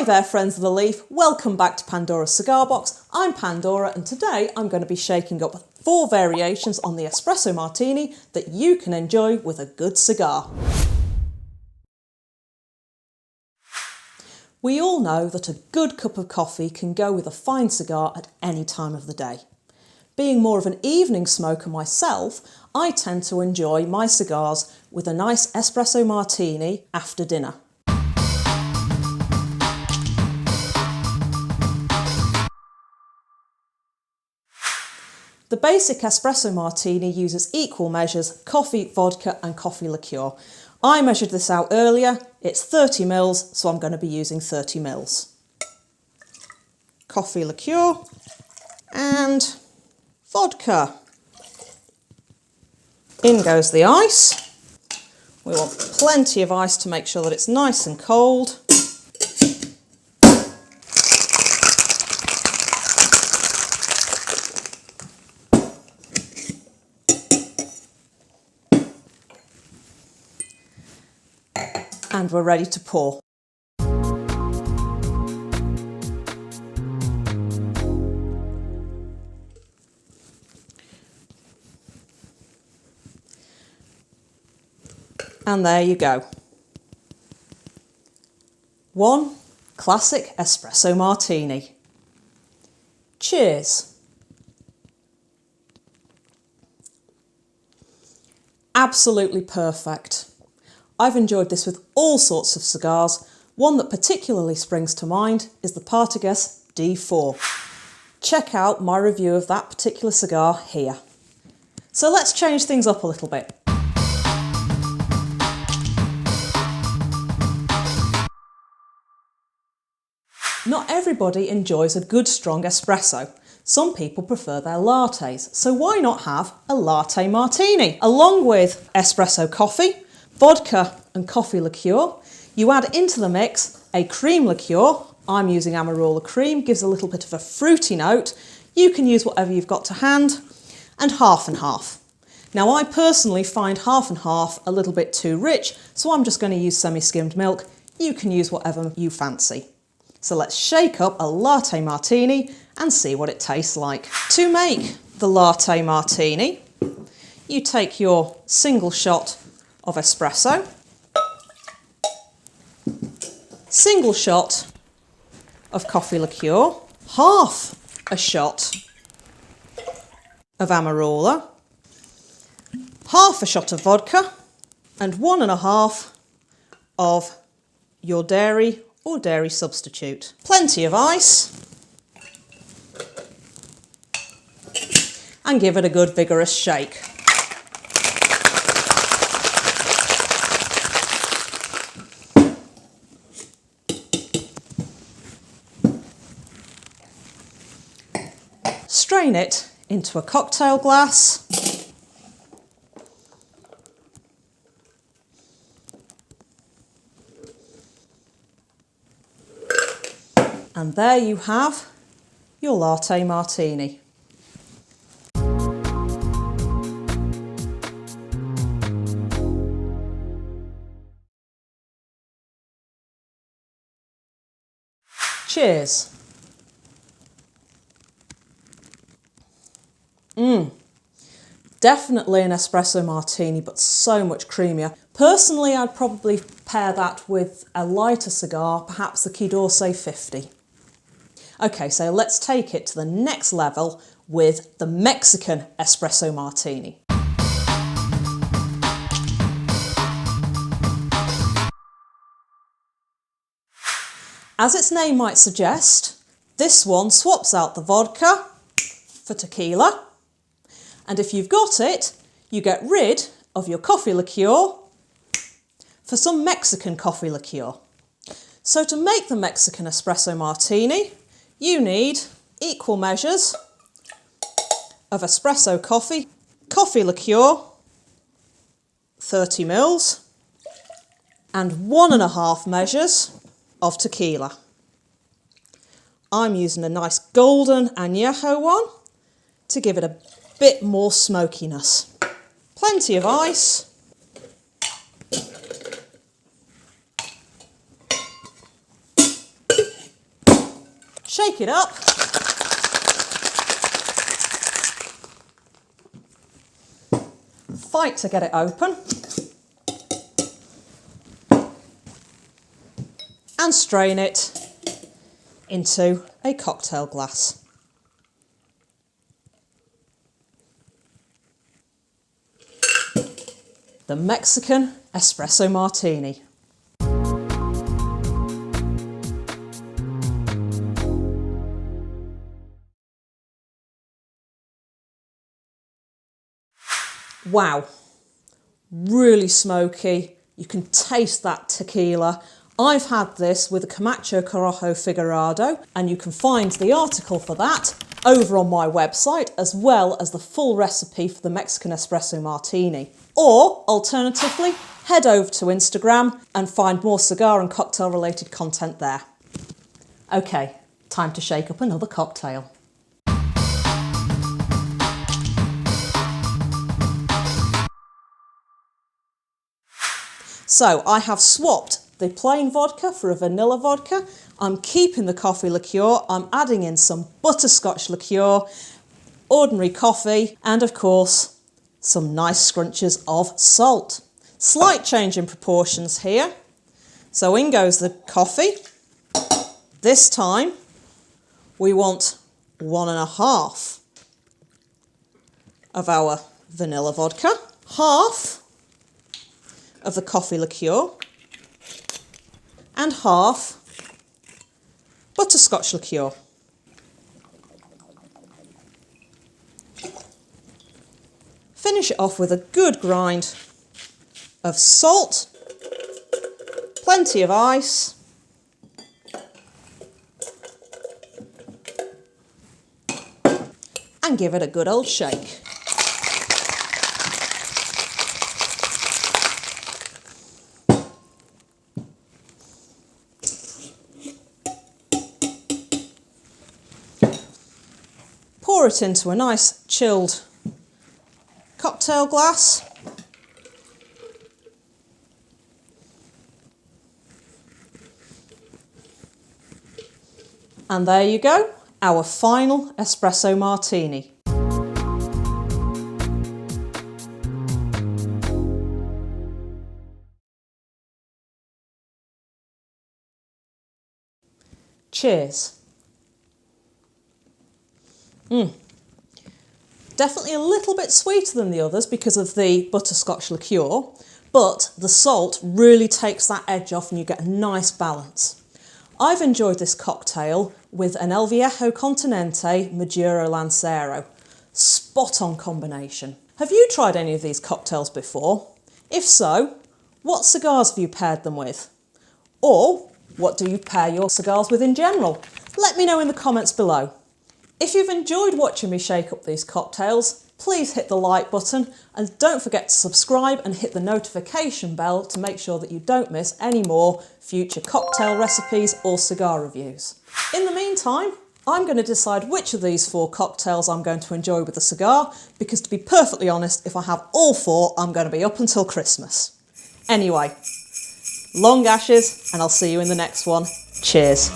Hi there friends of the leaf, welcome back to Pandora's Cigar Box. I'm Pandora and today I'm going to be shaking up 4 variations on the espresso martini that you can enjoy with a good cigar. We all know that a good cup of coffee can go with a fine cigar at any time of the day. Being more of an evening smoker myself, I tend to enjoy my cigars with a nice espresso martini after dinner. The basic espresso martini uses equal measures coffee, vodka and coffee liqueur. I measured this out earlier, it's 30 mils, so I'm going to be using 30 mils. Coffee liqueur and vodka. In goes the ice. We want plenty of ice to make sure that it's nice and cold. And we're ready to pour. And there you go. One classic espresso martini. Cheers. Absolutely perfect. I've enjoyed this with all sorts of cigars. One that particularly springs to mind is the Partagas D4. Check out my review of that particular cigar here. So let's change things up a little bit. Not everybody enjoys a good strong espresso. Some people prefer their lattes, so why not have a latte martini? Along with espresso coffee, vodka and coffee liqueur, you add into the mix a cream liqueur. I'm using Amarola cream, gives a little bit of a fruity note. You can use whatever you've got to hand, and half and half. Now I personally find half and half a little bit too rich, so I'm just going to use semi-skimmed milk. You can use whatever you fancy. So let's shake up a latte martini and see what it tastes like. To make the latte martini, you take your single shot of espresso, single shot of coffee liqueur, half a shot of Amarola, half a shot of vodka, and 1.5 of your dairy or dairy substitute. Plenty of ice, and give it a good vigorous shake. Strain it into a cocktail glass. And there you have your latte martini. Cheers. Definitely an espresso martini, but so much creamier. Personally, I'd probably pair that with a lighter cigar, perhaps the Quai d'Orsay 50. Okay, so let's take it to the next level with the Mexican espresso martini. As its name might suggest, this one swaps out the vodka for tequila. And if you've got it, you get rid of your coffee liqueur for some Mexican coffee liqueur. So to make the Mexican espresso martini, you need equal measures of espresso coffee, coffee liqueur, 30 mils, and 1.5 measures of tequila. I'm using a nice golden añejo one to give it a bit more smokiness. Plenty of ice. Shake it up. Fight to get it open. And strain it into a cocktail glass. The Mexican Espresso Martini. Wow, really smoky. You can taste that tequila. I've had this with a Camacho Corojo Figurado, and you can find the article for that over on my website, as well as the full recipe for the Mexican Espresso Martini. Or, alternatively, head over to Instagram and find more cigar and cocktail related content there. Okay, time to shake up another cocktail. So I have swapped the plain vodka for a vanilla vodka. I'm keeping the coffee liqueur. I'm adding in some butterscotch liqueur, ordinary coffee, and of course, some nice scrunches of salt. Slight change in proportions here. So in goes the coffee. This time, we want 1.5 of our vanilla vodka, half of the coffee liqueur, and half butterscotch liqueur. Finish it off with a good grind of salt, plenty of ice, and give it a good old shake. Pour it into a nice chilled cocktail glass. And there you go, our final espresso martini. Cheers. Definitely a little bit sweeter than the others because of the butterscotch liqueur, but the salt really takes that edge off and you get a nice balance. I've enjoyed this cocktail with an El Viejo Continente Maduro Lancero. Spot on combination. Have you tried any of these cocktails before? If so, what cigars have you paired them with? Or what do you pair your cigars with in general? Let me know in the comments below. If you've enjoyed watching me shake up these cocktails, please hit the like button and don't forget to subscribe and hit the notification bell to make sure that you don't miss any more future cocktail recipes or cigar reviews. In the meantime, I'm going to decide which of these 4 cocktails I'm going to enjoy with a cigar, because to be perfectly honest, if I have all 4, I'm going to be up until Christmas. Anyway, long ashes, and I'll see you in the next one. Cheers.